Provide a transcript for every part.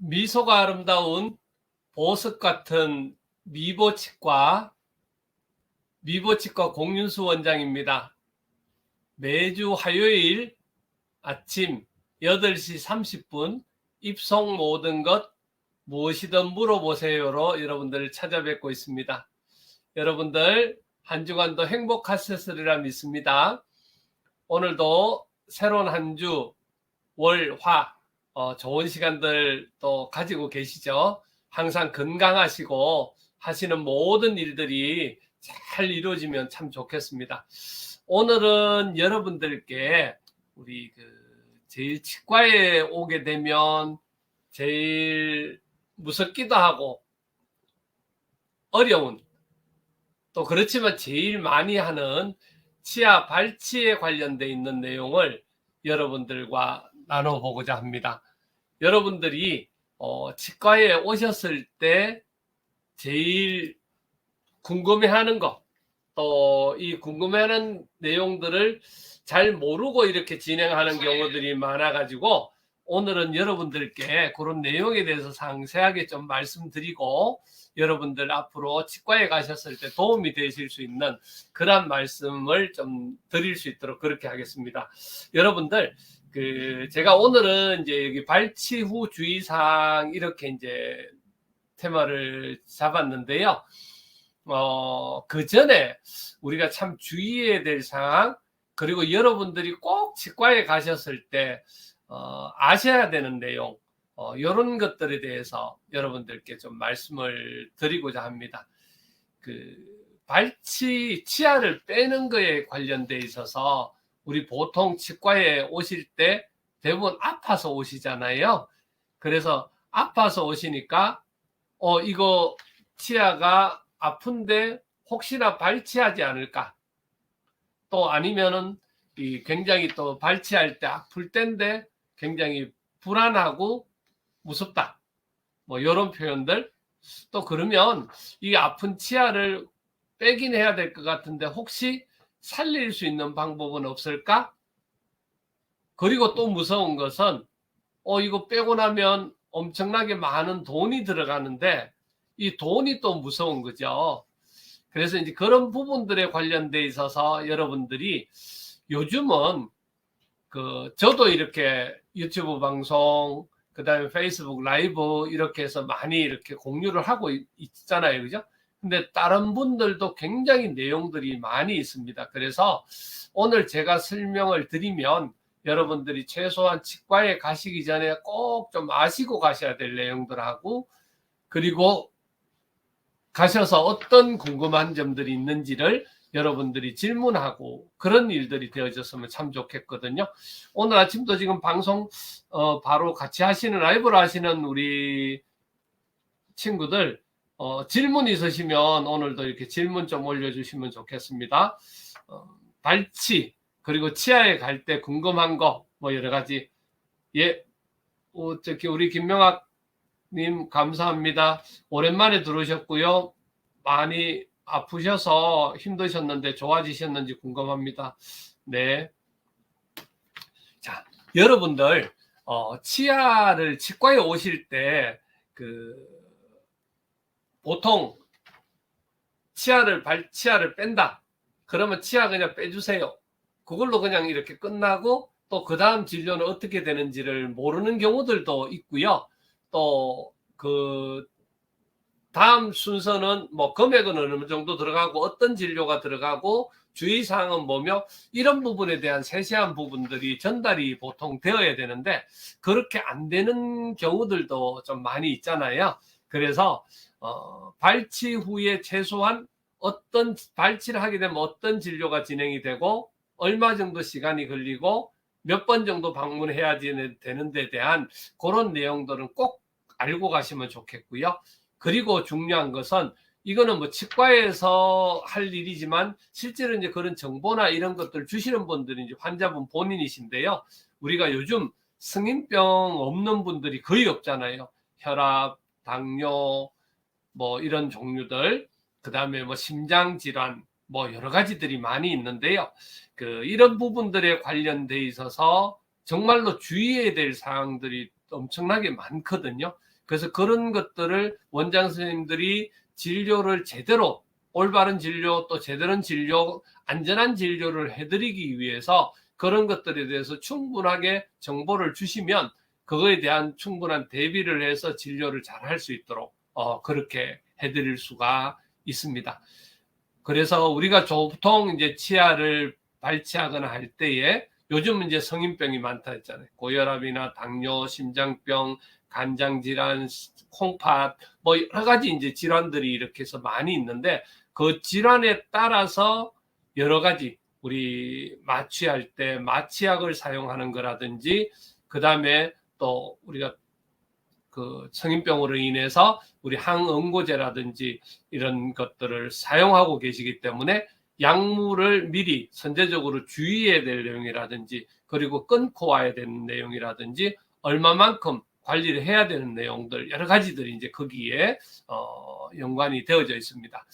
미소가 아름다운 보석 같은 미보치과 공윤수 원장입니다. 매주 화요일 아침 8시 30분 입속 모든 것 무엇이든 물어보세요로 여러분들을 찾아뵙고 있습니다. 여러분들 한 주간도 행복하셨으리라 믿습니다. 오늘도 새로운 한 주 월화 좋은 시간들 또 가지고 계시죠. 항상 건강하시고 하시는 모든 일들이 잘 이루어지면 참 좋겠습니다. 오늘은 여러분들께 우리 제일 치과에 오게 되면 제일 무섭기도 하고 어려운, 또 그렇지만 제일 많이 하는 치아 발치에 관련돼 있는 내용을 여러분들과 나눠보고자 합니다. 여러분들이 치과에 오셨을 때 제일 궁금해하는 것, 또 이 궁금해하는 내용들을 잘 모르고 이렇게 진행하는 경우들이 많아가지고 오늘은 여러분들께 그런 내용에 대해서 상세하게 좀 말씀드리고 여러분들 앞으로 치과에 가셨을 때 도움이 되실 수 있는 그런 말씀을 좀 드릴 수 있도록 그렇게 하겠습니다. 여러분들 제가 오늘은 이제 여기 발치 후 주의사항 이렇게 이제 테마를 잡았는데요. 그 전에 우리가 참 주의해야 될 사항, 그리고 여러분들이 꼭 치과에 가셨을 때 아셔야 되는 내용, 이런 것들에 대해서 여러분들께 좀 말씀을 드리고자 합니다. 치아를 빼는 거에 관련돼 있어서 우리 보통 치과에 오실 때 대부분 아파서 오시잖아요. 그래서 아파서 오시니까 이거 치아가 아픈데 혹시나 발치하지 않을까, 또 아니면은 굉장히 또 발치할 때 아플 때인데 굉장히 불안하고 무섭다, 뭐 이런 표현들. 또 그러면 이 아픈 치아를 빼긴 해야 될 것 같은데 혹시 살릴 수 있는 방법은 없을까? 그리고 또 무서운 것은 이거 빼고 나면 엄청나게 많은 돈이 들어가는데 이 돈이 또 무서운 거죠. 그래서 이제 그런 부분들에 관련돼 있어서 여러분들이 요즘은 저도 이렇게 유튜브 방송, 그다음에 페이스북 라이브 이렇게 해서 많이 이렇게 공유를 하고 있잖아요. 그죠? 근데 다른 분들도 굉장히 내용들이 많이 있습니다. 그래서 오늘 제가 설명을 드리면 여러분들이 최소한 치과에 가시기 전에 꼭 좀 아시고 가셔야 될 내용들하고, 그리고 가셔서 어떤 궁금한 점들이 있는지를 여러분들이 질문하고 그런 일들이 되어졌으면 참 좋겠거든요. 오늘 아침도 지금 방송 바로 같이 하시는, 라이브로 하시는 우리 친구들 질문 있으시면 오늘도 이렇게 질문 좀 올려주시면 좋겠습니다. 발치 그리고 치아에 갈 때 궁금한 거 뭐 여러 가지. 예, 우리 김명학님 감사합니다. 오랜만에 들어오셨고요. 많이 아프셔서 힘드셨는데 좋아지셨는지 궁금합니다. 네. 자, 여러분들 치과에 오실 때 보통 치아를 뺀다. 그러면 치아 그냥 빼주세요. 그걸로 그냥 이렇게 끝나고 또 그 다음 진료는 어떻게 되는지를 모르는 경우들도 있고요. 또 다음 순서는 뭐 금액은 어느 정도 들어가고 어떤 진료가 들어가고 주의사항은 뭐며, 이런 부분에 대한 세세한 부분들이 전달이 보통 되어야 되는데 그렇게 안 되는 경우들도 좀 많이 있잖아요. 그래서 발치 후에 최소한 어떤 발치를 하게 되면 어떤 진료가 진행이 되고 얼마 정도 시간이 걸리고 몇 번 정도 방문해야 되는 데 대한 그런 내용들은 꼭 알고 가시면 좋겠고요. 그리고 중요한 것은 이거는 뭐 치과에서 할 일이지만 실제로 이제 그런 정보나 이런 것들 주시는 분들이 이제 환자분 본인이신데요. 우리가 요즘 승인병 없는 분들이 거의 없잖아요. 혈압, 당뇨, 뭐 이런 종류들, 그 다음에 뭐 심장질환, 뭐 여러 가지들이 많이 있는데요. 이런 부분들에 관련돼 있어서 정말로 주의해야 될 사항들이 엄청나게 많거든요. 그래서 그런 것들을 원장 선생님들이 진료를 제대로, 올바른 진료, 또 제대로 진료, 안전한 진료를 해드리기 위해서 그런 것들에 대해서 충분하게 정보를 주시면 그거에 대한 충분한 대비를 해서 진료를 잘 할 수 있도록 그렇게 해드릴 수가 있습니다. 그래서 우리가 보통 이제 치아를 발치하거나 할 때에 요즘 이제 성인병이 많다 했잖아요. 고혈압이나 당뇨, 심장병, 간장질환, 콩팥, 뭐 여러 가지 이제 질환들이 이렇게 해서 많이 있는데 그 질환에 따라서 여러 가지 우리 마취할 때 마취약을 사용하는 거라든지 그 다음에 또 우리가 그 성인병으로 인해서 우리 항응고제라든지 이런 것들을 사용하고 계시기 때문에 약물을 미리 선제적으로 주의해야 될 내용이라든지 그리고 끊고 와야 되는 내용이라든지 얼마만큼 관리를 해야 되는 내용들 여러 가지들이 이제 거기에 연관이 되어져 있습니다.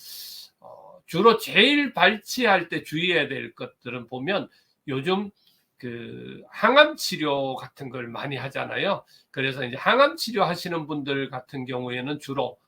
주로 제일 발치할 때 주의해야 될 것들은 보면 요즘 그 항암 치료 같은 걸 많이 하잖아요. 그래서 이제 항암 치료 하시는 분들 같은 경우에는 주로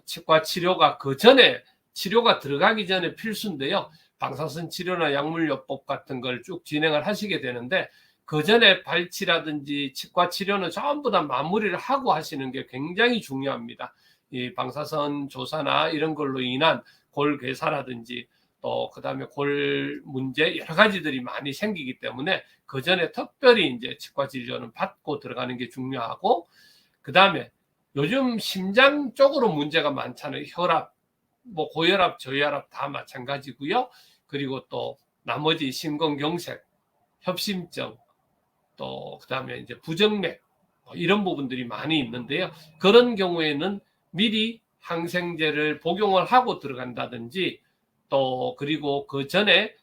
치과 치료가 그 전에 치료가 들어가기 전에 필수인데요. 방사선 치료나 약물요법 같은 걸 쭉 진행을 하시게 되는데 그 전에 발치라든지 치과 치료는 전부 다 마무리를 하고 하시는 게 굉장히 중요합니다. 이 방사선 조사나 이런 걸로 인한 골괴사라든지 또 그다음에 골 문제 여러 가지들이 많이 생기기 때문에 그 전에 특별히 이제 치과 진료는 받고 들어가는 게 중요하고 그다음에 요즘 심장 쪽으로 문제가 많잖아요. 혈압, 뭐 고혈압, 저혈압 다 마찬가지고요. 그리고 또 나머지 심근경색, 협심증, 또 그다음에 이제 부정맥 이런 부분들이 많이 있는데요. 그런 경우에는 미리 항생제를 복용을 하고 들어간다든지 또 그리고 그 전에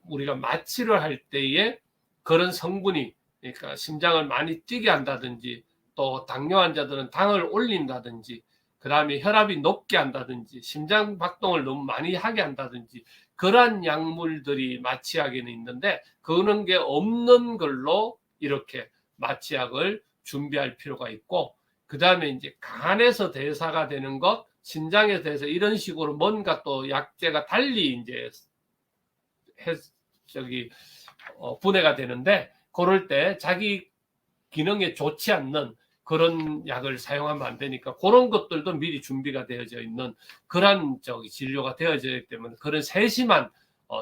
우리가 마취를 할 때에 그런 성분이 그러니까 심장을 많이 뛰게 한다든지 또 당뇨 환자들은 당을 올린다든지 그 다음에 혈압이 높게 한다든지 심장 박동을 너무 많이 하게 한다든지 그러한 약물들이 마취약에는 있는데 그런 게 없는 걸로 이렇게 마취약을 준비할 필요가 있고 그 다음에 이제 간에서 대사가 되는 것 신장에 대해서 이런 식으로 뭔가 또 약제가 달리 이제 분해가 되는데 그럴 때 자기 기능에 좋지 않는 그런 약을 사용하면 안 되니까 그런 것들도 미리 준비가 되어져 있는 그런 진료가 되어져 있기 때문에 그런 세심한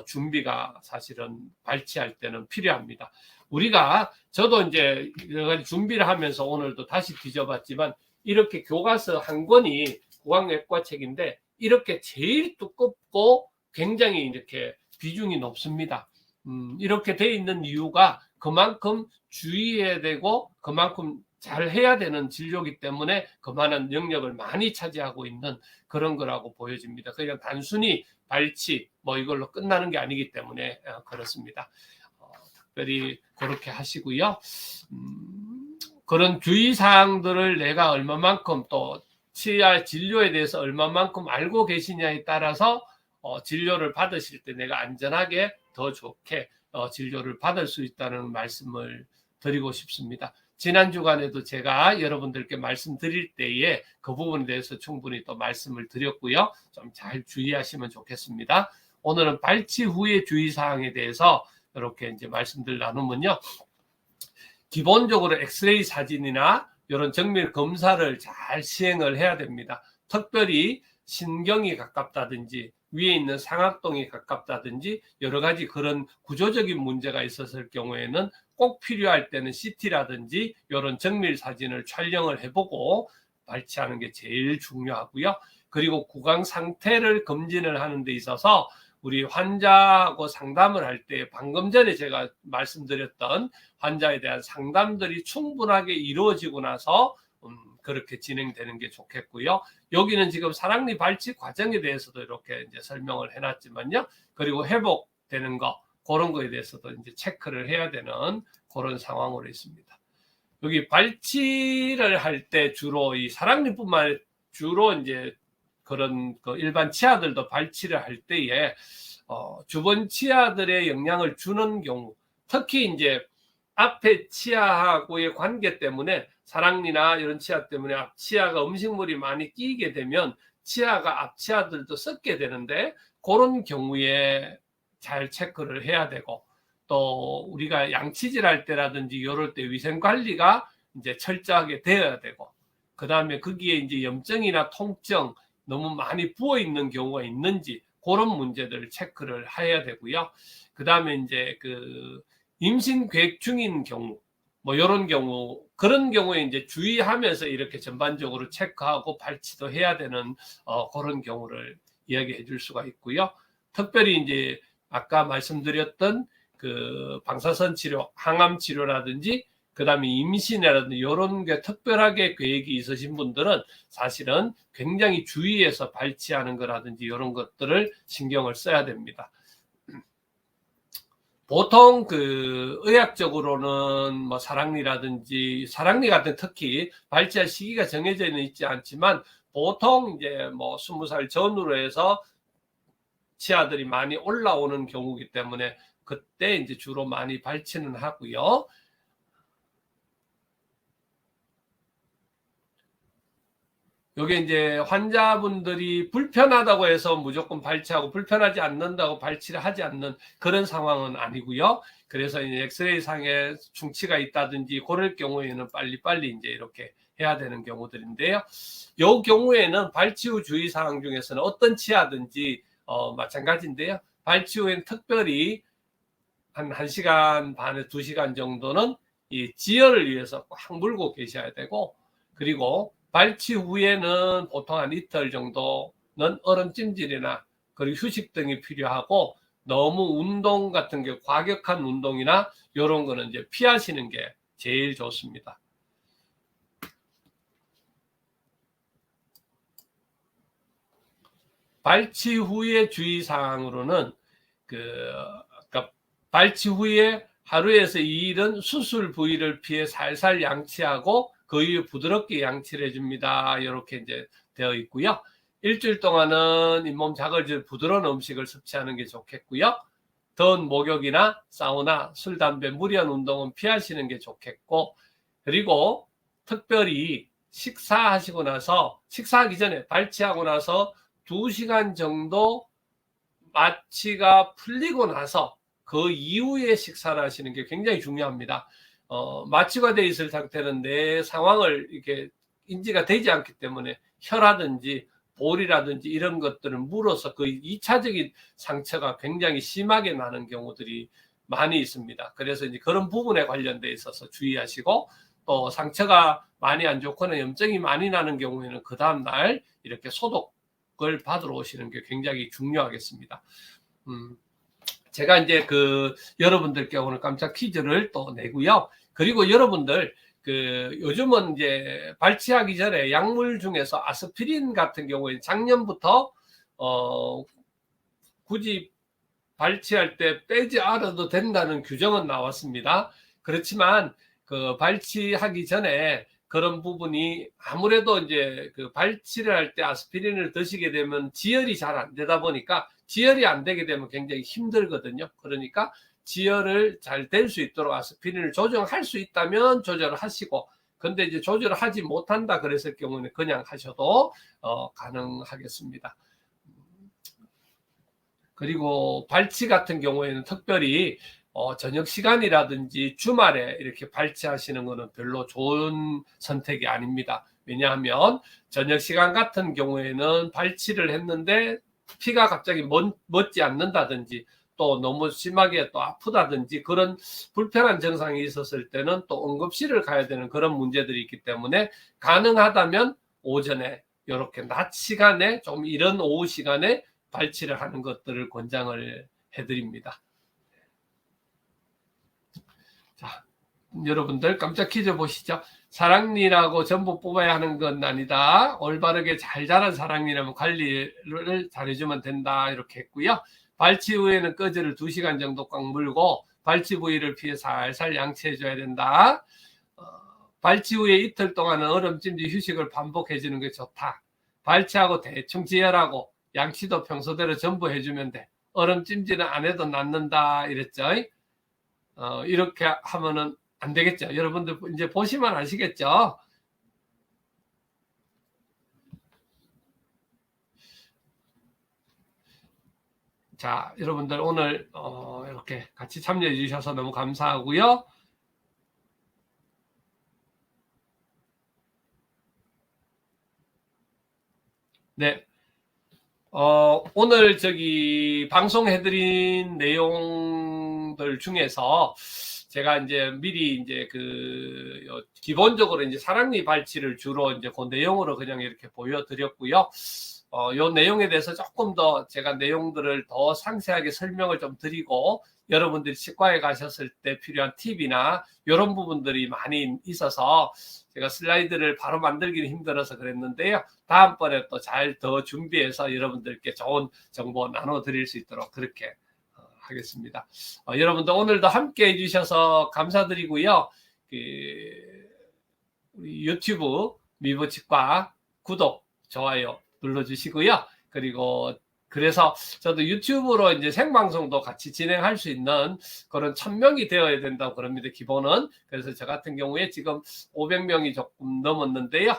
준비가 사실은 발치할 때는 필요합니다. 우리가 저도 이제 여러 가지 준비를 하면서 오늘도 다시 뒤져봤지만 이렇게 교과서 한 권이 구강내과 책인데 이렇게 제일 두껍고 굉장히 이렇게 비중이 높습니다. 이렇게 돼 있는 이유가 그만큼 주의해야 되고 그만큼 잘 해야 되는 진료이기 때문에 그만한 영역을 많이 차지하고 있는 그런 거라고 보여집니다. 그냥 단순히 발치 뭐 이걸로 끝나는 게 아니기 때문에 그렇습니다. 특별히 그렇게 하시고요. 그런 주의사항들을 내가 얼마만큼 또 치아 진료에 대해서 얼마만큼 알고 계시냐에 따라서 진료를 받으실 때 내가 안전하게 더 좋게 진료를 받을 수 있다는 말씀을 드리고 싶습니다. 지난 주간에도 제가 여러분들께 말씀드릴 때에 그 부분에 대해서 충분히 또 말씀을 드렸고요. 좀 잘 주의하시면 좋겠습니다. 오늘은 발치 후의 주의사항에 대해서 이렇게 이제 말씀들 나누면요. 기본적으로 엑스레이 사진이나 이런 정밀 검사를 잘 시행을 해야 됩니다. 특별히 신경이 가깝다든지 위에 있는 상악동이 가깝다든지 여러 가지 그런 구조적인 문제가 있었을 경우에는 꼭 필요할 때는 CT라든지 이런 정밀 사진을 촬영을 해보고 발치하는 게 제일 중요하고요. 그리고 구강 상태를 검진을 하는 데 있어서 우리 환자하고 상담을 할 때 방금 전에 제가 말씀드렸던 환자에 대한 상담들이 충분하게 이루어지고 나서 그렇게 진행되는 게 좋겠고요. 여기는 지금 사랑니 발치 과정에 대해서도 이렇게 이제 설명을 해놨지만요. 그리고 회복되는 거 그런 거에 대해서도 이제 체크를 해야 되는 그런 상황으로 있습니다. 여기 발치를 할 때 주로 이 사랑니뿐만 아니라 주로 이제 그런 일반 치아들도 발치를 할 때에 주변 치아들의 영향을 주는 경우 특히 이제 앞에 치아하고의 관계 때문에 사랑니나 이런 치아 때문에 앞치아가 음식물이 많이 끼게 되면 치아가 앞치아들도 썩게 되는데 그런 경우에 잘 체크를 해야 되고 또 우리가 양치질 할 때라든지 이럴 때 위생 관리가 이제 철저하게 되어야 되고 그 다음에 거기에 이제 염증이나 통증 너무 많이 부어 있는 경우가 있는지 그런 문제들을 체크를 해야 되고요. 그 다음에 이제 그 임신 계획 중인 경우 뭐 이런 경우 그런 경우에 이제 주의하면서 이렇게 전반적으로 체크하고 발치도 해야 되는 그런 경우를 이야기해 줄 수가 있고요. 특별히 이제 아까 말씀드렸던 그 방사선 치료, 항암 치료라든지 그다음에 임신이라든지 이런 게 특별하게 계획이 있으신 분들은 사실은 굉장히 주의해서 발치하는 거라든지 이런 것들을 신경을 써야 됩니다. 보통 그 의학적으로는 뭐 사랑니라든지 사랑니 같은 특히 발치할 시기가 정해져 있지 않지만 보통 이제 뭐 20살 전후로 해서 치아들이 많이 올라오는 경우이기 때문에 그때 이제 주로 많이 발치는 하고요. 요게 이제 환자분들이 불편하다고 해서 무조건 발치하고 불편하지 않는다고 발치를 하지 않는 그런 상황은 아니고요. 그래서 이제 엑스레이 상에 충치가 있다든지 그럴 경우에는 빨리빨리 이제 이렇게 해야 되는 경우들인데요. 요 경우에는 발치 후 주의사항 중에서는 어떤 치아든지 마찬가지인데요. 발치 후에는 특별히 한 1시간 반에 2시간 정도는 이 지혈을 위해서 꽉 물고 계셔야 되고 그리고 발치 후에는 보통 한 이틀 정도는 얼음찜질이나 그리고 휴식 등이 필요하고 너무 운동 같은 게 과격한 운동이나 이런 거는 이제 피하시는 게 제일 좋습니다. 발치 후의 주의사항으로는 그러니까 발치 후에 하루에서 2일은 수술 부위를 피해 살살 양치하고 그 이후 부드럽게 양치를 해줍니다. 이렇게 이제 되어 있고요. 일주일 동안은 잇몸 자극을 부드러운 음식을 섭취하는 게 좋겠고요. 더운 목욕이나 사우나, 술, 담배, 무리한 운동은 피하시는 게 좋겠고 그리고 특별히 식사하시고 나서 식사하기 전에 발치하고 나서 2시간 정도 마취가 풀리고 나서 그 이후에 식사를 하시는 게 굉장히 중요합니다. 마취가 돼 있을 상태는 내 상황을 이렇게 인지가 되지 않기 때문에 혀라든지 볼이라든지 이런 것들은 물어서 그 2차적인 상처가 굉장히 심하게 나는 경우들이 많이 있습니다. 그래서 이제 그런 부분에 관련돼 있어서 주의하시고 또 상처가 많이 안 좋거나 염증이 많이 나는 경우에는 그 다음날 이렇게 소독을 받으러 오시는 게 굉장히 중요하겠습니다. 제가 이제 그 여러분들께 오늘 깜짝 퀴즈를 또 내고요. 그리고 여러분들 그 요즘은 이제 발치하기 전에 약물 중에서 아스피린 같은 경우에 작년부터 굳이 발치할 때 빼지 않아도 된다는 규정은 나왔습니다. 그렇지만 그 발치하기 전에 그런 부분이 아무래도 이제 그 발치를 할 때 아스피린을 드시게 되면 지혈이 잘 안 되다 보니까 지혈이 안 되게 되면 굉장히 힘들거든요. 그러니까 지혈을 잘 될 수 있도록 아스피린을 조정할 수 있다면 조절을 하시고 근데 이제 조절을 하지 못한다 그랬을 경우는 그냥 하셔도 가능하겠습니다. 그리고 발치 같은 경우에는 특별히 저녁 시간이라든지 주말에 이렇게 발치하시는 것은 별로 좋은 선택이 아닙니다. 왜냐하면 저녁 시간 같은 경우에는 발치를 했는데 피가 갑자기 멎지 않는다든지 또 너무 심하게 또 아프다든지 그런 불편한 증상이 있었을 때는 또 응급실을 가야 되는 그런 문제들이 있기 때문에 가능하다면 오전에 이렇게 낮 시간에 좀 이른 오후 시간에 발치를 하는 것들을 권장을 해드립니다. 자, 여러분들 깜짝 퀴즈 보시죠. 사랑니라고 전부 뽑아야 하는 건 아니다. 올바르게 잘 자란 사랑니라면 관리를 잘해주면 된다. 이렇게 했고요. 발치 후에는 꺼즈를 2시간 정도 꽉 물고 발치 부위를 피해 살살 양치해줘야 된다. 발치 후에 이틀 동안은 얼음찜질 휴식을 반복해주는 게 좋다. 발치하고 대충 지혈하고 양치도 평소대로 전부 해주면 돼. 얼음찜질은 안 해도 낫는다. 이랬죠. 이렇게 하면은 안 되겠죠. 여러분들 이제 보시면 아시겠죠. 자, 여러분들 오늘 이렇게 같이 참여해 주셔서 너무 감사하고요. 네. 오늘 방송해드린 내용들 중에서 제가 이제 미리 이제 기본적으로 이제 사랑니 발치를 주로 이제 그 내용으로 그냥 이렇게 보여드렸고요. 요 내용에 대해서 조금 더 제가 내용들을 더 상세하게 설명을 좀 드리고 여러분들이 치과에 가셨을 때 필요한 팁이나 이런 부분들이 많이 있어서 제가 슬라이드를 바로 만들기는 힘들어서 그랬는데요. 다음번에 또 잘 더 준비해서 여러분들께 좋은 정보 나눠드릴 수 있도록 그렇게 하겠습니다. 여러분들 오늘도 함께 해주셔서 감사드리고요. 우리 유튜브 미보치과 구독, 좋아요 눌러주시고요. 그리고 그래서 저도 유튜브로 이제 생방송도 같이 진행할 수 있는 그런 1000명이 되어야 된다고 그럽니다. 기본은. 그래서 저 같은 경우에 지금 500명이 조금 넘었는데요.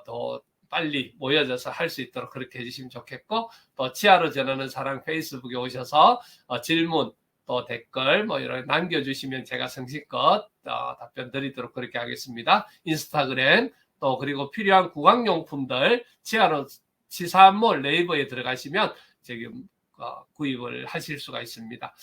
더 빨리 모여져서 할 수 있도록 그렇게 해주시면 좋겠고, 또 치아로 전하는 사랑 페이스북에 오셔서 질문 또 댓글 뭐 이런 남겨주시면 제가 성실껏 답변 드리도록 그렇게 하겠습니다. 인스타그램 또 그리고 필요한 구강용품들 치아로 치사몰 네이버에 들어가시면 지금 구입을 하실 수가 있습니다.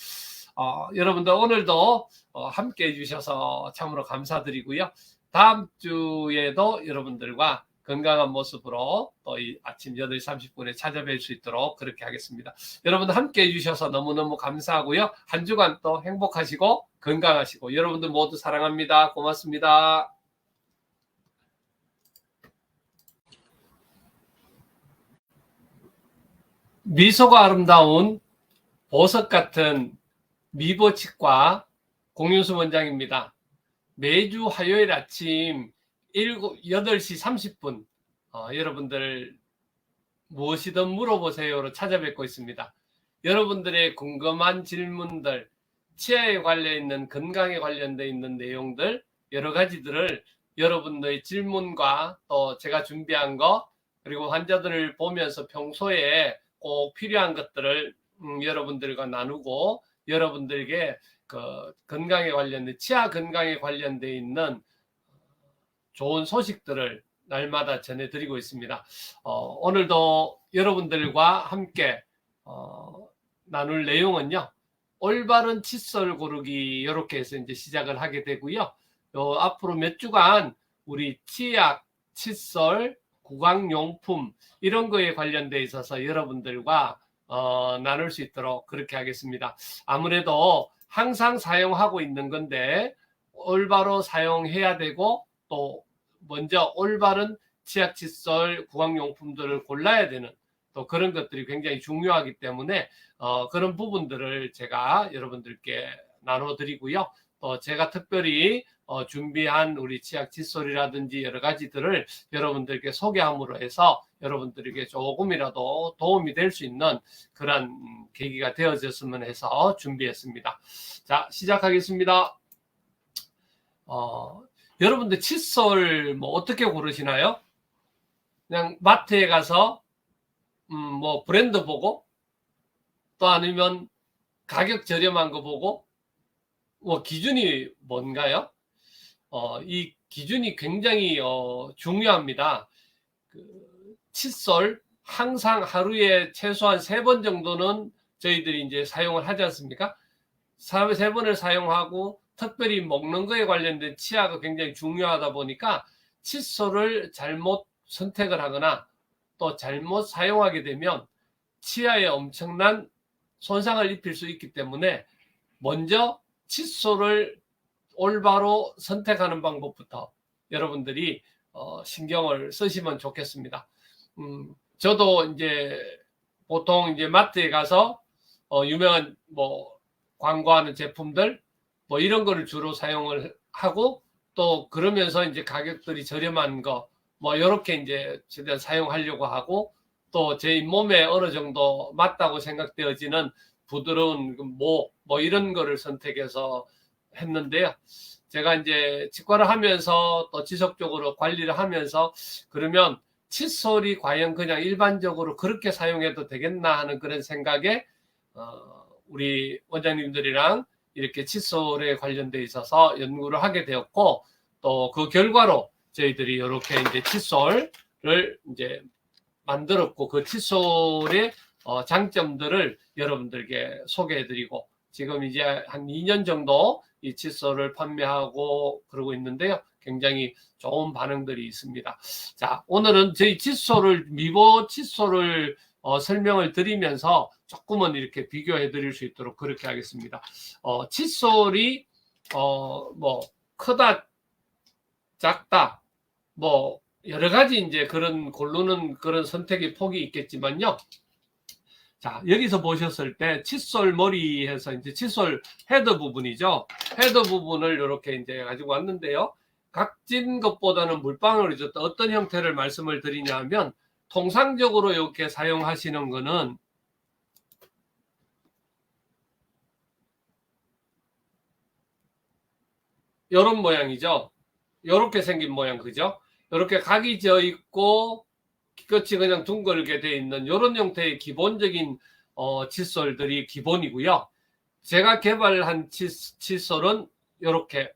여러분들 오늘도 함께 해주셔서 참으로 감사드리고요. 다음 주에도 여러분들과 건강한 모습으로 또 이 아침 8시 30분에 찾아뵐 수 있도록 그렇게 하겠습니다. 여러분들 함께 해주셔서 너무너무 감사하고요. 한 주간 또 행복하시고 건강하시고 여러분들 모두 사랑합니다. 고맙습니다. 미소가 아름다운 보석 같은 미보치과 공윤수 원장입니다. 매주 화요일 아침 8시 30분 여러분들 무엇이든 물어보세요로 찾아뵙고 있습니다. 여러분들의 궁금한 질문들, 치아에 관련 있는 건강에 관련되어 있는 내용들 여러 가지들을 여러분들의 질문과 또 제가 준비한 거 그리고 환자들을 보면서 평소에 꼭 필요한 것들을 여러분들과 나누고 여러분들에게 건강에 관련된 치아 건강에 관련되어 있는 좋은 소식들을 날마다 전해드리고 있습니다. 오늘도 여러분들과 함께 나눌 내용은요. 올바른 칫솔 고르기 이렇게 해서 이제 시작을 하게 되고요. 앞으로 몇 주간 우리 치약, 칫솔, 구강용품 이런 거에 관련돼 있어서 여러분들과 나눌 수 있도록 그렇게 하겠습니다. 아무래도 항상 사용하고 있는 건데 올바로 사용해야 되고 또 먼저 올바른 치약, 칫솔, 구강용품들을 골라야 되는 또 그런 것들이 굉장히 중요하기 때문에 그런 부분들을 제가 여러분들께 나눠드리고요. 또 제가 특별히 준비한 우리 치약 칫솔이라든지 여러 가지들을 여러분들께 소개함으로 해서 여러분들에게 조금이라도 도움이 될 수 있는 그런 계기가 되어졌으면 해서 준비했습니다. 자, 시작하겠습니다. 여러분들 칫솔 뭐 어떻게 고르시나요? 그냥 마트에 가서 뭐 브랜드 보고 또 아니면 가격 저렴한 거 보고 뭐 기준이 뭔가요? 이 기준이 굉장히 중요합니다. 칫솔 항상 하루에 최소한 3번 정도는 저희들이 이제 사용을 하지 않습니까? 3번을 사용하고 특별히 먹는 거에 관련된 치아가 굉장히 중요하다 보니까 칫솔을 잘못 선택을 하거나 또 잘못 사용하게 되면 치아에 엄청난 손상을 입힐 수 있기 때문에 먼저 칫솔을 올바로 선택하는 방법부터 여러분들이 신경을 쓰시면 좋겠습니다. 저도 이제 보통 이제 마트에 가서 유명한 뭐 광고하는 제품들 뭐 이런 거를 주로 사용을 하고 또 그러면서 이제 가격들이 저렴한 거 뭐 이렇게 이제 최대한 사용하려고 하고 또 제 몸에 어느 정도 맞다고 생각되어지는 부드러운 뭐 이런 거를 선택해서 했는데요. 제가 이제 치과를 하면서 또 지속적으로 관리를 하면서 그러면 칫솔이 과연 그냥 일반적으로 그렇게 사용해도 되겠나 하는 그런 생각에 우리 원장님들이랑 이렇게 칫솔에 관련돼 있어서 연구를 하게 되었고, 또 그 결과로 저희들이 이렇게 이제 칫솔을 이제 만들었고, 그 칫솔의 장점들을 여러분들께 소개해드리고, 지금 이제 한 2년 정도 이 칫솔을 판매하고 그러고 있는데요. 굉장히 좋은 반응들이 있습니다. 자, 오늘은 저희 칫솔을, 미보 칫솔을 설명을 드리면서 조금은 이렇게 비교해 드릴 수 있도록 그렇게 하겠습니다. 칫솔이 뭐 크다, 작다, 뭐 여러 가지 이제 그런 고르는 그런 선택의 폭이 있겠지만요. 자, 여기서 보셨을 때 칫솔 머리에서 이제 칫솔 헤드 부분이죠. 헤드 부분을 이렇게 이제 가지고 왔는데요. 각진 것보다는 물방울이 졌다. 어떤 형태를 말씀을 드리냐면, 통상적으로 이렇게 사용하시는 거는 이런 모양이죠. 이렇게 생긴 모양, 그죠? 이렇게 각이 져 있고 끝이 그냥 둥글게 돼 있는 이런 형태의 기본적인 칫솔들이 기본이고요. 제가 개발한 칫솔은 이렇게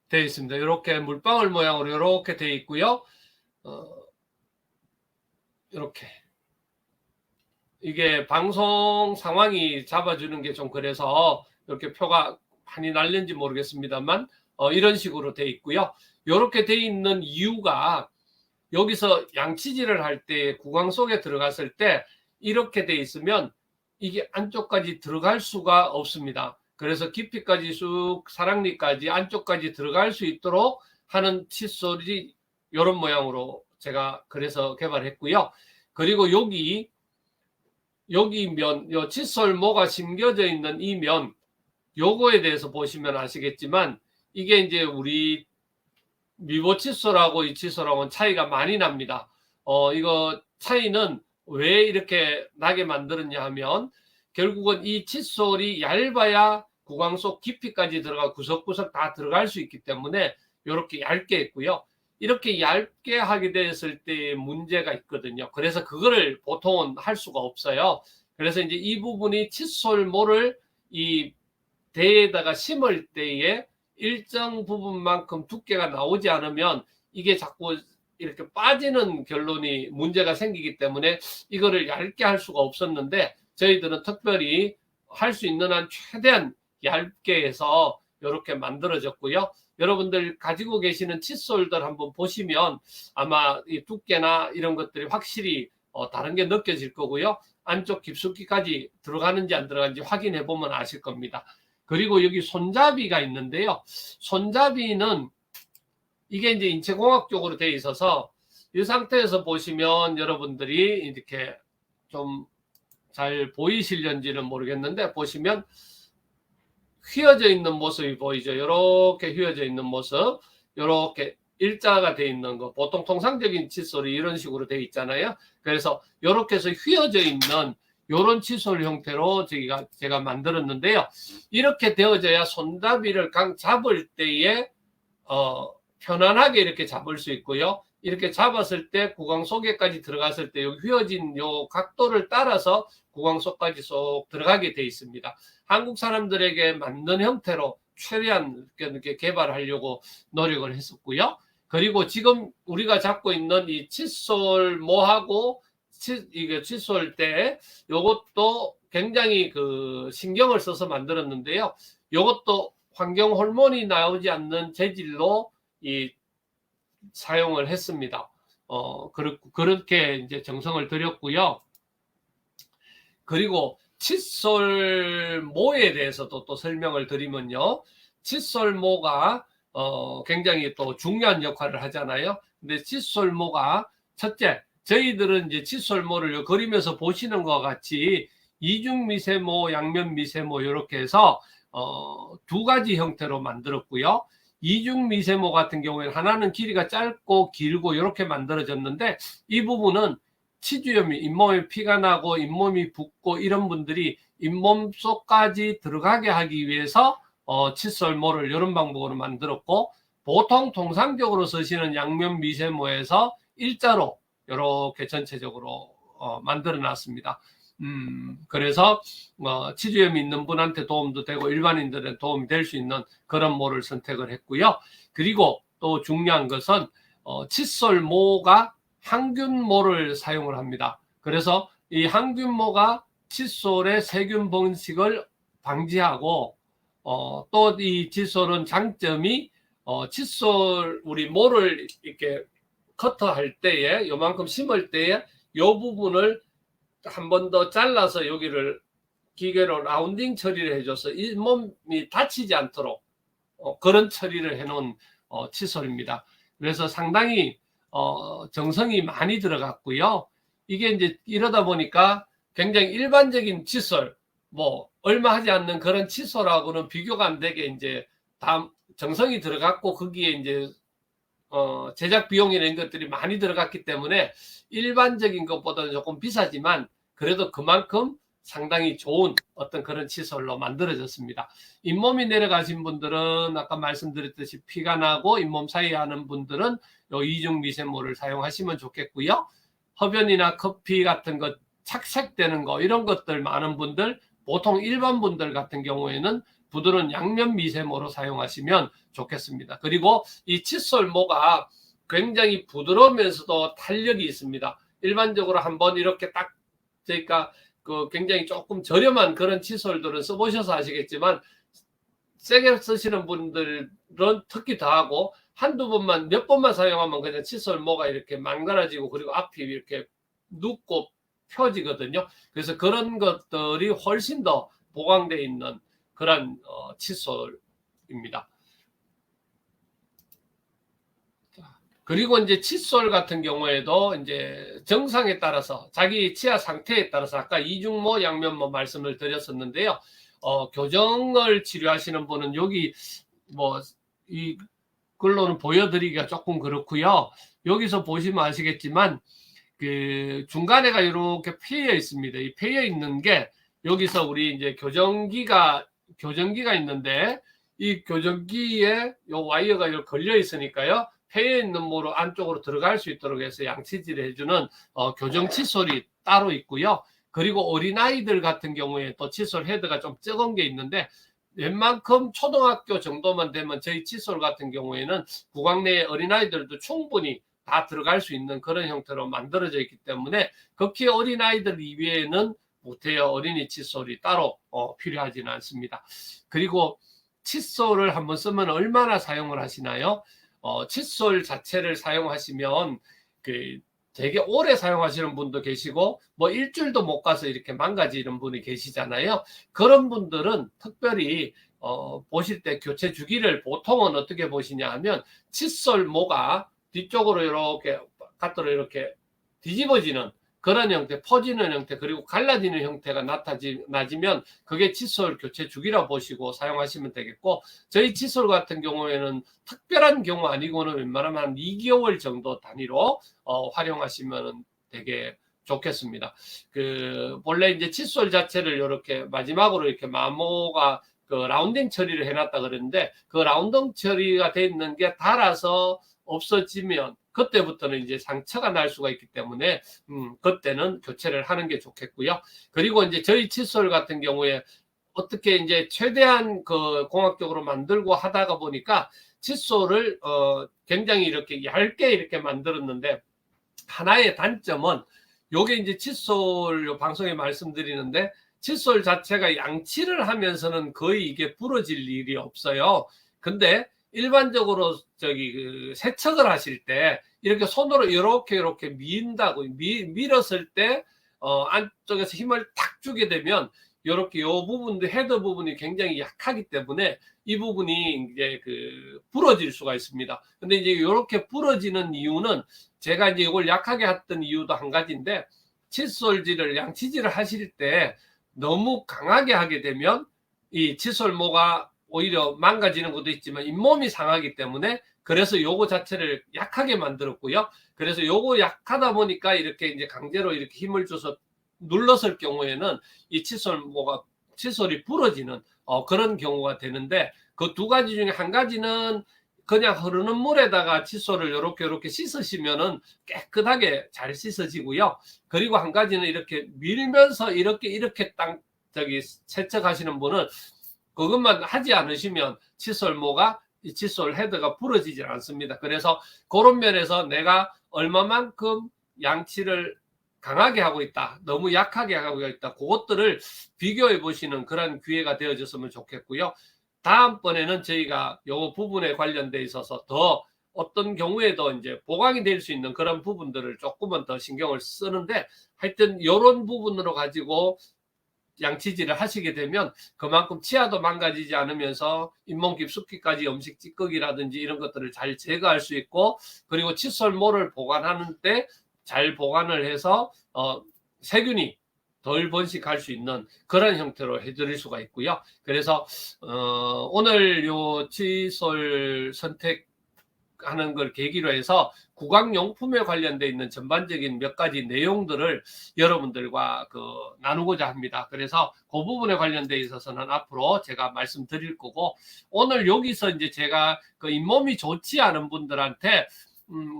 되어 있습니다. 이렇게 물방울 모양으로 이렇게 되어 있고요. 이렇게 이게 방송 상황이 잡아주는 게 좀 그래서 이렇게 표가 많이 날는지 모르겠습니다만 이런 식으로 되어 있고요. 이렇게 되어 있는 이유가, 여기서 양치질을 할 때 구강 속에 들어갔을 때 이렇게 돼 있으면 이게 안쪽까지 들어갈 수가 없습니다. 그래서 깊이까지 쑥 사랑니까지 안쪽까지 들어갈 수 있도록 하는 칫솔이 이런 모양으로 제가 그래서 개발했고요. 그리고 여기 면, 요 칫솔 모가 심겨져 있는 이 면, 요거에 대해서 보시면 아시겠지만 이게 이제 우리 미보 칫솔하고 이 칫솔하고는 차이가 많이 납니다. 이거 차이는 왜 이렇게 나게 만들었냐 하면, 결국은 이 칫솔이 얇아야 구강 속 깊이까지 들어가 구석구석 다 들어갈 수 있기 때문에 이렇게 얇게 했고요. 이렇게 얇게 하게 됐을 때 문제가 있거든요. 그래서 그거를 보통은 할 수가 없어요. 그래서 이제 이 부분이 칫솔모를 이 대에다가 심을 때에 일정 부분만큼 두께가 나오지 않으면 이게 자꾸 이렇게 빠지는 결론이 문제가 생기기 때문에 이거를 얇게 할 수가 없었는데, 저희들은 특별히 할 수 있는 한 최대한 얇게 해서 이렇게 만들어졌고요. 여러분들 가지고 계시는 칫솔들 한번 보시면 아마 이 두께나 이런 것들이 확실히 다른 게 느껴질 거고요. 안쪽 깊숙이까지 들어가는지 안 들어가는지 확인해 보면 아실 겁니다. 그리고 여기 손잡이가 있는데요. 손잡이는 이게 이제 인체공학적으로 되어 있어서 이 상태에서 보시면 여러분들이 이렇게 좀 잘 보이실런지는 모르겠는데, 보시면 휘어져 있는 모습이 보이죠. 이렇게 휘어져 있는 모습, 이렇게 일자가 되어 있는 거, 보통 통상적인 칫솔이 이런 식으로 되어 있잖아요. 그래서 이렇게 해서 휘어져 있는 이런 칫솔 형태로 제가 만들었는데요. 이렇게 되어져야 손잡이를 잡을 때에 편안하게 이렇게 잡을 수 있고요. 이렇게 잡았을 때 구강 속에까지 들어갔을 때 휘어진 요 각도를 따라서 구강 속까지 쏙 들어가게 돼 있습니다. 한국 사람들에게 맞는 형태로 최대한 이렇게 개발하려고 노력을 했었고요. 그리고 지금 우리가 잡고 있는 이 칫솔모하고 이게 칫솔대, 요것도 굉장히 그 신경을 써서 만들었는데요. 요것도 환경 호르몬이 나오지 않는 재질로 이 사용을 했습니다. 그렇게 이제 정성을 들였고요. 그리고 칫솔모에 대해서도 또 설명을 드리면요. 칫솔모가 굉장히 또 중요한 역할을 하잖아요. 근데 칫솔모가 첫째, 저희들은 이제 칫솔모를 그리면서 보시는 것과 같이 이중 미세모, 양면 미세모 이렇게 해서 두 가지 형태로 만들었고요. 이중 미세모 같은 경우에는 하나는 길이가 짧고 길고 이렇게 만들어졌는데, 이 부분은 치주염이, 잇몸에 피가 나고 잇몸이 붓고 이런 분들이 잇몸 속까지 들어가게 하기 위해서 칫솔모를 이런 방법으로 만들었고, 보통 통상적으로 쓰시는 양면 미세모에서 일자로 이렇게 전체적으로 만들어 놨습니다. 그래서 치주염이 있는 분한테 도움도 되고 일반인들의 도움이 될 수 있는 그런 모를 선택을 했고요. 그리고 또 중요한 것은 칫솔모가 항균모를 사용을 합니다. 그래서 이 항균모가 칫솔의 세균 번식을 방지하고 또 이 칫솔은 장점이 칫솔 우리 모를 이렇게 커터할 때에 요만큼 심을 때에 요 부분을 한 번 더 잘라서 여기를 기계로 라운딩 처리를 해줘서 이 몸이 다치지 않도록 그런 처리를 해놓은 칫솔입니다. 그래서 상당히 정성이 많이 들어갔고요. 이게 이제 이러다 보니까 굉장히 일반적인 칫솔, 뭐 얼마 하지 않는 그런 칫솔하고는 비교가 안 되게 이제 다 정성이 들어갔고 거기에 이제 제작 비용이나 이런 것들이 많이 들어갔기 때문에 일반적인 것보다는 조금 비싸지만 그래도 그만큼 상당히 좋은 어떤 그런 칫솔로 만들어졌습니다. 잇몸이 내려가신 분들은 아까 말씀드렸듯이 피가 나고 잇몸 사이에 하는 분들은 요 이중 미세모를 사용하시면 좋겠고요. 흡연이나 커피 같은 것 착색되는 거 이런 것들 많은 분들, 보통 일반 분들 같은 경우에는 부드러운 양면 미세모로 사용하시면 좋겠습니다. 그리고 이 칫솔모가 굉장히 부드러우면서도 탄력이 있습니다. 일반적으로 한번 이렇게 딱 그러니까 굉장히 조금 저렴한 그런 칫솔들은 써보셔서 아시겠지만 세게 쓰시는 분들은 특히 더하고 한두 번만 몇 번만 사용하면 그냥 칫솔모가 이렇게 망가지고 그리고 앞이 이렇게 눕고 펴지거든요. 그래서 그런 것들이 훨씬 더 보강되어 있는 그런 칫솔입니다. 그리고 이제 칫솔 같은 경우에도 이제 정상에 따라서 자기 치아 상태에 따라서 아까 이중모, 양면모 말씀을 드렸었는데요. 교정을 치료하시는 분은 여기 뭐 이걸로는 보여드리기가 조금 그렇고요. 여기서 보시면 아시겠지만 그 중간에가 이렇게 패여 있습니다. 이 패여 있는 게 여기서 우리 이제 교정기가 있는데 이 교정기에 요 와이어가 이렇게 걸려 있으니까요. 패여 있는 모로 안쪽으로 들어갈 수 있도록 해서 양치질을 해주는 교정 칫솔이 따로 있고요. 그리고 어린아이들 같은 경우에 또 칫솔 헤드가 좀 적은 게 있는데 웬만큼 초등학교 정도만 되면 저희 칫솔 같은 경우에는 구강 내에 어린아이들도 충분히 다 들어갈 수 있는 그런 형태로 만들어져 있기 때문에 극히 어린아이들 이외에는 못해요. 어린이 칫솔이 따로 필요하지는 않습니다. 그리고 칫솔을 한번 쓰면 얼마나 사용을 하시나요? 칫솔 자체를 사용하시면 되게 오래 사용하시는 분도 계시고 뭐 일주일도 못 가서 이렇게 망가지는 분이 계시잖아요. 그런 분들은 특별히 보실 때 교체 주기를 보통은 어떻게 보시냐 하면 칫솔모가 뒤쪽으로 이렇게 갖도록 이렇게 뒤집어지는 그런 형태, 퍼지는 형태, 그리고 갈라지는 형태가 나타나지면 그게 칫솔 교체 주기라 보시고 사용하시면 되겠고, 저희 칫솔 같은 경우에는 특별한 경우 아니고는 웬만하면 한 2개월 정도 단위로 활용하시면 되게 좋겠습니다. 원래 이제 칫솔 자체를 이렇게 마지막으로 이렇게 마모가 라운딩 처리를 해놨다 그랬는데 그 라운딩 처리가 돼 있는 게 닳아서 없어지면 그때부터는 이제 상처가 날 수가 있기 때문에 그때는 교체를 하는 게 좋겠고요. 그리고 이제 저희 칫솔 같은 경우에 어떻게 이제 최대한 공학적으로 만들고 하다가 보니까 칫솔을 굉장히 이렇게 얇게 이렇게 만들었는데 하나의 단점은 요게 이제 칫솔 방송에 말씀드리는데 칫솔 자체가 양치를 하면서는 거의 이게 부러질 일이 없어요. 근데 일반적으로 세척을 하실 때 이렇게 손으로 이렇게 민다고 밀었을 때 안쪽에서 힘을 탁 주게 되면 이렇게 요 부분도 헤더 부분이 굉장히 약하기 때문에 이 부분이 이제 부러질 수가 있습니다. 근데 이제 이렇게 부러지는 이유는 제가 이제 이걸 약하게 했던 이유도 한 가지인데 칫솔질을 양치질을 하실 때 너무 강하게 하게 되면 이 칫솔모가 오히려 망가지는 것도 있지만 잇몸이 상하기 때문에 그래서 요거 자체를 약하게 만들었고요. 그래서 요거 약하다 보니까 이렇게 이제 강제로 이렇게 힘을 줘서 눌렀을 경우에는 이 칫솔이 부러지는 그런 경우가 되는데 그 두 가지 중에 한 가지는 그냥 흐르는 물에다가 칫솔을 이렇게 씻으시면은 깨끗하게 잘 씻어지고요. 그리고 한 가지는 이렇게 밀면서 이렇게 땅 저기 세척하시는 분은 그것만 하지 않으시면 칫솔모가 이 칫솔 헤드가 부러지질 않습니다. 그래서 그런 면에서 내가 얼마만큼 양치를 강하게 하고 있다, 너무 약하게 하고 있다, 그것들을 비교해 보시는 그런 기회가 되어졌으면 좋겠고요. 다음번에는 저희가 요 부분에 관련돼 있어서 더 어떤 경우에도 이제 보강이 될 수 있는 그런 부분들을 조금은 더 신경을 쓰는데, 하여튼 이런 부분으로 가지고 양치질을 하시게 되면 그만큼 치아도 망가지지 않으면서 잇몸 깊숙이까지 음식 찌꺼기라든지 이런 것들을 잘 제거할 수 있고, 그리고 칫솔모를 보관하는 때 잘 보관을 해서 세균이 덜 번식할 수 있는 그런 형태로 해드릴 수가 있고요. 그래서 오늘 요 칫솔 선택하는 걸 계기로 해서 구강용품에 관련돼 있는 전반적인 몇 가지 내용들을 여러분들과 나누고자 합니다. 그래서 그 부분에 관련돼 있어서는 앞으로 제가 말씀드릴 거고, 오늘 여기서 이제 제가 잇몸이 좋지 않은 분들한테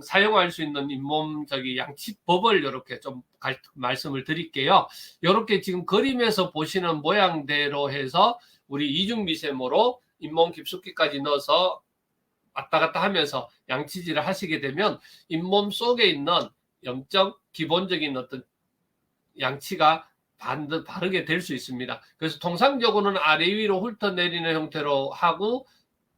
사용할 수 있는 잇몸 양치법을 이렇게 좀 말씀을 드릴게요. 이렇게 지금 그림에서 보시는 모양대로 해서 우리 이중미세모로 잇몸 깊숙이까지 넣어서 왔다 갔다 하면서 양치질을 하시게 되면 잇몸 속에 있는 영적 기본적인 어떤 양치가 바르게 될 수 있습니다. 그래서 통상적으로는 아래 위로 훑어내리는 형태로 하고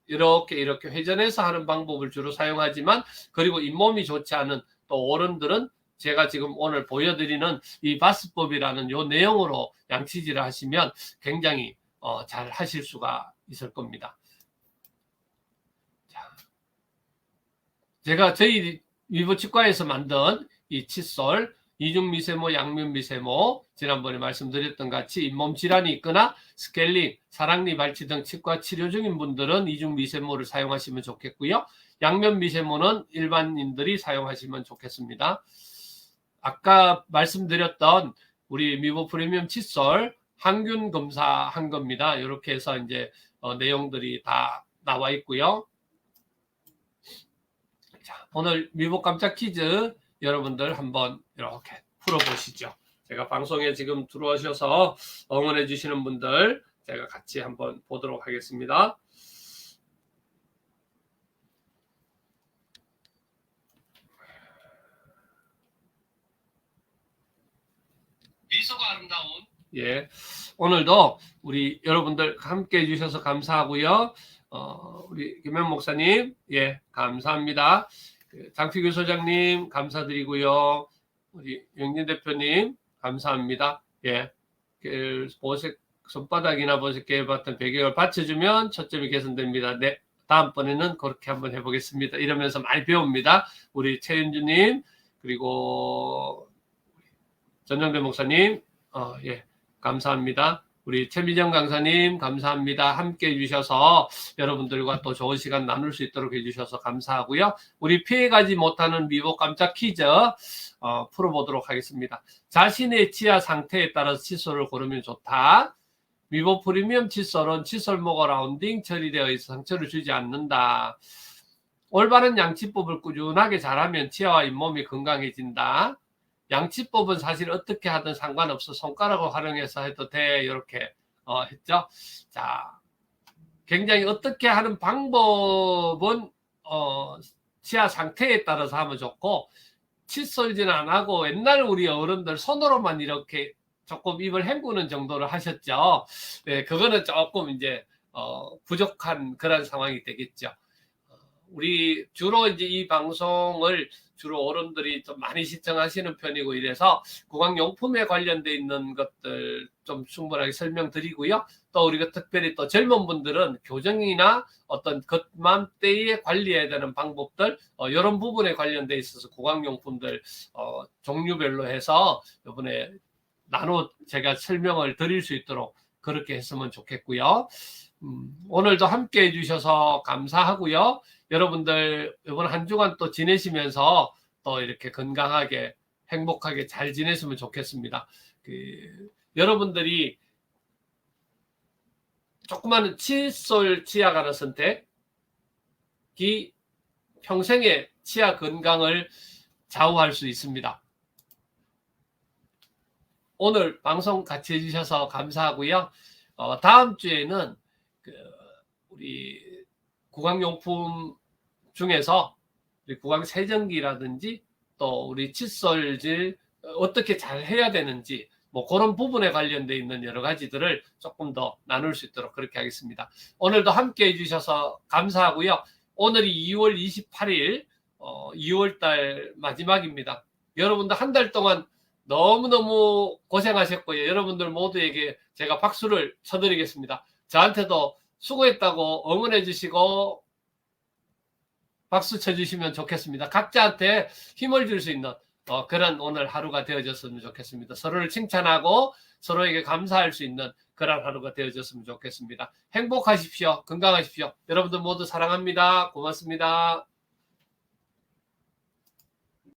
이렇게 회전해서 하는 방법을 주로 사용하지만, 그리고 잇몸이 좋지 않은 또 어른들은 제가 지금 오늘 보여드리는 이 바스법이라는 요 내용으로 양치질을 하시면 굉장히 잘 하실 수가 있을 겁니다. 자, 제가 저희 위부치과에서 만든 이 칫솔, 이중미세모, 양면미세모, 지난번에 말씀드렸던 같이 잇몸 질환이 있거나 스케일링, 사랑니 발치 등 치과 치료 중인 분들은 이중미세모를 사용하시면 좋겠고요. 양면미세모는 일반인들이 사용하시면 좋겠습니다. 아까 말씀드렸던 우리 미보 프리미엄 칫솔 항균 검사한 겁니다. 이렇게 해서 이제 내용들이 다 나와 있고요. 자, 오늘 미보 깜짝 퀴즈 여러분들 한번 이렇게 풀어보시죠. 제가 방송에 지금 들어오셔서 응원해 주시는 분들 제가 같이 한번 보도록 하겠습니다. 미소가 아름다운, 예, 오늘도 우리 여러분들 함께 해주셔서 감사하고요. 우리 김현 목사님, 예, 감사합니다. 장필규 소장님 감사드리고요. 우리 영진 대표님 감사합니다. 예, 보색 손바닥이나 보색계 버튼 배경을 받쳐주면 초점이 개선됩니다. 네, 다음번에는 그렇게 한번 해보겠습니다. 이러면서 많이 배웁니다. 우리 최윤주님, 그리고 전정대 목사님, 예, 감사합니다. 우리 최미정 강사님 감사합니다. 함께 해주셔서 여러분들과 또 좋은 시간 나눌 수 있도록 해주셔서 감사하고요. 우리 피해가지 못하는 미보 깜짝 퀴즈 풀어보도록 하겠습니다. 자신의 치아 상태에 따라서 칫솔을 고르면 좋다. 미보 프리미엄 칫솔은 칫솔모가 라운딩 처리되어 있어 상처를 주지 않는다. 올바른 양치법을 꾸준하게 잘하면 치아와 잇몸이 건강해진다. 양치법은 사실 어떻게 하든 상관없어. 손가락을 활용해서 해도 돼. 이렇게 했죠. 자, 굉장히 어떻게 하는 방법은 치아 상태에 따라서 하면 좋고, 칫솔질은 안 하고 옛날 우리 어른들 손으로만 이렇게 조금 입을 헹구는 정도를 하셨죠. 네, 그거는 조금 이제 부족한 그런 상황이 되겠죠. 우리 주로 이제 이 방송을 주로 어른들이 좀 많이 시청하시는 편이고, 이래서 구강용품에 관련돼 있는 것들 좀 충분하게 설명드리고요. 또 우리가 특별히 또 젊은 분들은 교정이나 어떤 겉맘때에 관리해야 되는 방법들, 이런 부분에 관련돼 있어서 구강용품들 종류별로 해서 이번에 제가 설명을 드릴 수 있도록 그렇게 했으면 좋겠고요. 오늘도 함께 해주셔서 감사하고요. 여러분들 이번 한 주간 또 지내시면서 또 이렇게 건강하게 행복하게 잘 지냈으면 좋겠습니다. 여러분들이 조그마한 칫솔 치아 가는 선택이 평생의 치아 건강을 좌우할 수 있습니다. 오늘 방송 같이 해주셔서 감사하고요. 다음 주에는 우리 구강용품 중에서 우리 구강 세정기라든지 또 우리 칫솔질 어떻게 잘 해야 되는지 뭐 그런 부분에 관련되어 있는 여러 가지들을 조금 더 나눌 수 있도록 그렇게 하겠습니다. 오늘도 함께 해주셔서 감사하고요. 오늘이 2월 28일 2월달 마지막입니다. 여러분들 한 달 동안 너무너무 고생하셨고요. 여러분들 모두에게 제가 박수를 쳐드리겠습니다. 저한테도 수고했다고 응원해 주시고 박수 쳐주시면 좋겠습니다. 각자한테 힘을 줄 수 있는 그런 오늘 하루가 되어졌으면 좋겠습니다. 서로를 칭찬하고 서로에게 감사할 수 있는 그런 하루가 되어졌으면 좋겠습니다. 행복하십시오. 건강하십시오. 여러분들 모두 사랑합니다. 고맙습니다.